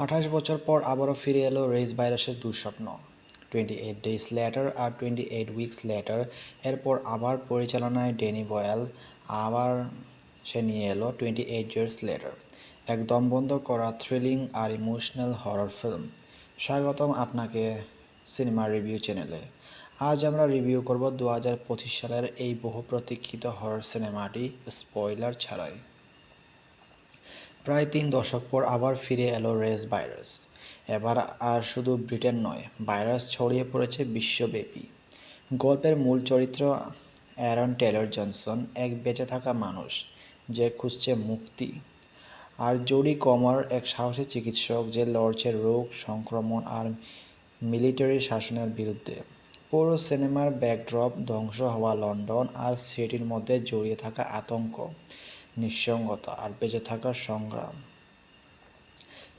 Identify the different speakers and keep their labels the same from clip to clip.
Speaker 1: 28 বছর পর আবারও ফিরে এলো রেস ভাইরাসের দুঃস্বপ্ন। 28 ডেজ লেটার আর 28 উইকস লেটার এরপর আবার পরিচালনায় ড্যানি বয়েল আবার সে নিয়ে এলো 28 ইয়ার্স লেটার, এক দমবন্ধ করা থ্রিলিং আর ইমোশনাল হরর ফিল্ম। স্বাগতম আপনাকে সিনেমা রিভিউ চ্যানেলে। আজ আমরা রিভিউ করব 2025 সালের এই বহু প্রতীক্ষিত হরর সিনেমাটি স্পয়লার ছাড়াই। প্রায় 3 দশক পর আবার ফিরে এলো রেস ভাইরাস। এবার আর শুধু ব্রিটেন নয়, ভাইরাস ছড়িয়ে পড়েছে বিশ্বব্যাপী। গল্পের মূল চরিত্র অ্যারন টেলর জনসন, এক বেঁচে থাকা মানুষ যে খুঁজছে মুক্তি, আর জোডি কমার, এক সাহসী চিকিৎসক যে লড়ছে রোগ, সংক্রমণ আর মিলিটারি শাসনের বিরুদ্ধে। পুরো সিনেমার ব্যাকড্রপ ধ্বংস হওয়া লন্ডন আর সিটির মধ্যে জড়িয়ে থাকা আতঙ্ক, নিঃসঙ্গতা আর বেঁচে থাকার সংগ্রাম।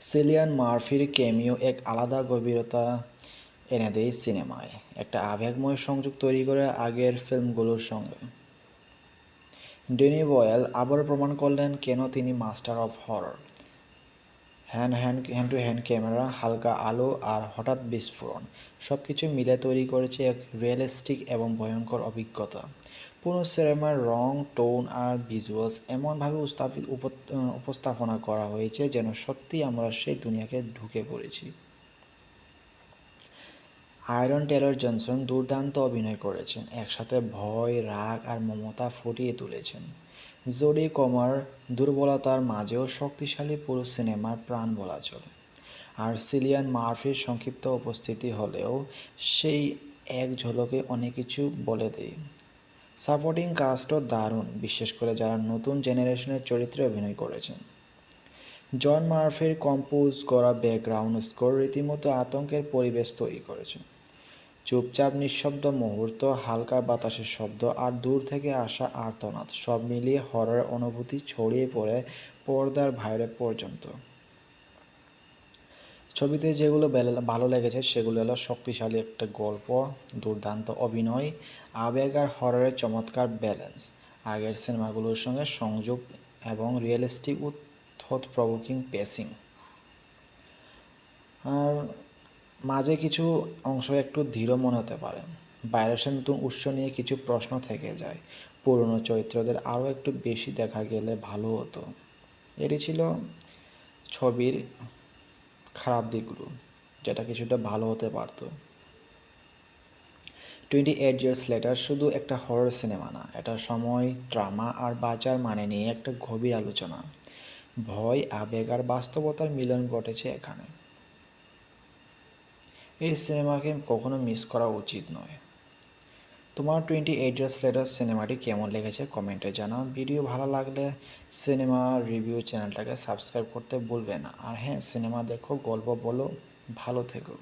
Speaker 1: সিলিয়ান মার্ফির ক্যামিও এক আলাদা গভীরতা এনে দেয় সিনেমায়, একটা আবেগময় সংযোগ তৈরি করে আগের ফিল্মগুলোর সঙ্গে। ড্যানি বয়েল আবার প্রমাণ করলেন কেন তিনি master of horror. Hand to hand camera, হালকা আলো আর হঠাৎ বিস্ফোরণ, সব কিছু মিলে তৈরি করেছে এক রিয়েলিস্টিক এবং ভয়ঙ্কর অভিজ্ঞতা। পুরো সিনেমার রং, টোন আর ভিজুয়ালস এমনভাবে উপস্থাপনা করা হয়েছে যেন সত্যি আমরা সেই দুনিয়াকে ঢুকে পড়েছি। অ্যারন টেলর জনসন দুর্দান্ত অভিনয় করেছেন, একসাথে ভয়, রাগ আর মমতা ফুটিয়ে তুলেছেন। জোডি কমার দুর্বলতার মাঝেও শক্তিশালী পুরো সিনেমার প্রাণ বলা চলে। আর সিলিয়ান মার্ফির সংক্ষিপ্ত উপস্থিতি হলেও সেই এক ঝলকে অনেক কিছু বলে দেয়। সাপোর্টিং কাস্টও দারুণ, বিশেষ করে যারা নতুন জেনারেশনের চরিত্রে অভিনয় করেছেন। জন মার্ফির কম্পোজ করা ব্যাকগ্রাউন্ড স্কোর রীতিমতো আতঙ্কের পরিবেশ তৈরি করেছে। চুপচাপ নিঃশব্দ মুহূর্ত, হালকা বাতাসের শব্দ আর দূর থেকে আসা আর্তনাদ, সব মিলিয়ে হরর অনুভূতি ছড়িয়ে পড়ে পর্দার বাইরে পর্যন্ত। ছবিতে যেগুলো ভালো লেগেছে সেগুলো হলো শক্তিশালী একটা গল্প, দুর্দান্ত অভিনয়, আবেগ আর হররের চমৎকার ব্যালেন্স, আগের সিনেমাগুলোর সঙ্গে সংযোগ এবং রিয়েলিস্টিক থট প্রভোকিং পেসিং। আর মাঝে কিছু অংশ একটু ধীর মনে হতে পারে। ভাইরাসের নতুন উৎস নিয়ে কিছু প্রশ্ন থেকে যায়। পুরনো চরিত্রদের আরও একটু বেশি দেখা গেলে ভালো হতো। এটি ছিল ছবির খারাপ দিকগুলো, যেটা কিছুটা ভালো হতে পারত। 28 ইয়ার্স লেটার শুধু একটা হরর সিনেমা না, এটা সময়, ড্রামা আর বাঁচার মানে নিয়ে একটা গভীর আলোচনা। ভয়, আবেগ আর বাস্তবতার মিলন ঘটেছে এখানে। এই সিনেমাকে কখনো মিস করা উচিত নয়। তোমার 28 ইয়ার্স লেটার সিনেমাটি কেমন লেগেছে কমেন্টে জানাও। ভিডিও ভালো লাগলে সিনেমা রিভিউ চ্যানেলটাকে সাবস্ক্রাইব করতে ভুলবে না। আর হ্যাঁ, সিনেমা দেখো, গল্প বলো, ভালো থেকো।